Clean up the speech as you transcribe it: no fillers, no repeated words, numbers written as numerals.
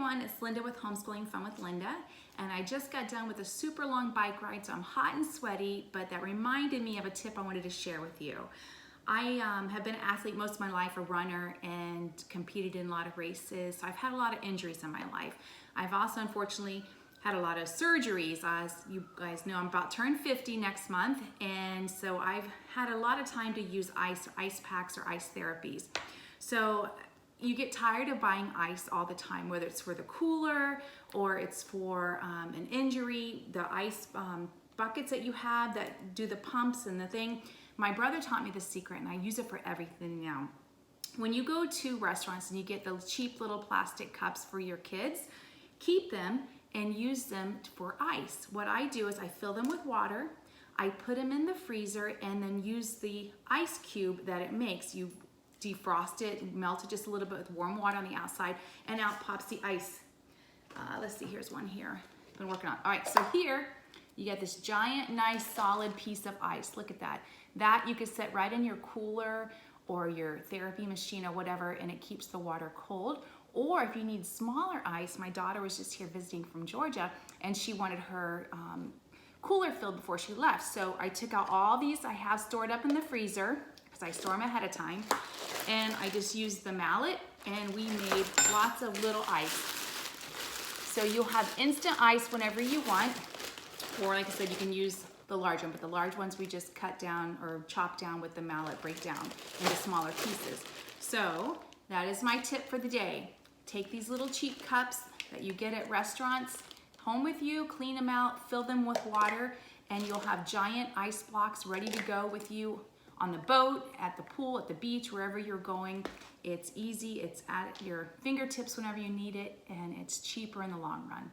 everyone, it's Lynda with Homeschooling Fun with Lynda, and I just got done with a super long bike ride, so I'm hot and sweaty, but that reminded me of a tip I wanted to share with you. I have been an athlete most of my life, a runner, and competed in a lot of races, so I've had a lot of injuries in my life. I've also, unfortunately, had a lot of surgeries. As you guys know, I'm about to turn 50 next month, and so I've had a lot of time to use ice or ice packs or ice therapies. So you get tired of buying ice all the time, whether it's for the cooler or it's for an injury, the ice buckets that you have that do the pumps and the thing. My brother taught me the secret and I use it for everything now. When you go to restaurants and you get those cheap little plastic cups for your kids, keep them and use them for ice. What I do is I fill them with water, I put them in the freezer, and then use the ice cube that it makes. You defrost it, melt it just a little bit with warm water on the outside, and out pops the ice. Let's see, here's one here. Been working on. All right, so here you get this giant, nice, solid piece of ice. Look at that. That you could set right in your cooler or your therapy machine or whatever, and it keeps the water cold. Or if you need smaller ice, my daughter was just here visiting from Georgia, and she wanted her cooler filled before she left. So I took out all these I have stored up in the freezer, because I store them ahead of time, and I just used the mallet, and we made lots of little ice. So you'll have instant ice whenever you want, or like I said, you can use the large one, but the large ones we just cut down or chop down with the mallet, break down into smaller pieces. So that is my tip for the day. Take these little cheap cups that you get at restaurants home with you, clean them out, fill them with water, and you'll have giant ice blocks ready to go with you on the boat, at the pool, at the beach, wherever you're going. It's easy, it's at your fingertips whenever you need it, and it's cheaper in the long run.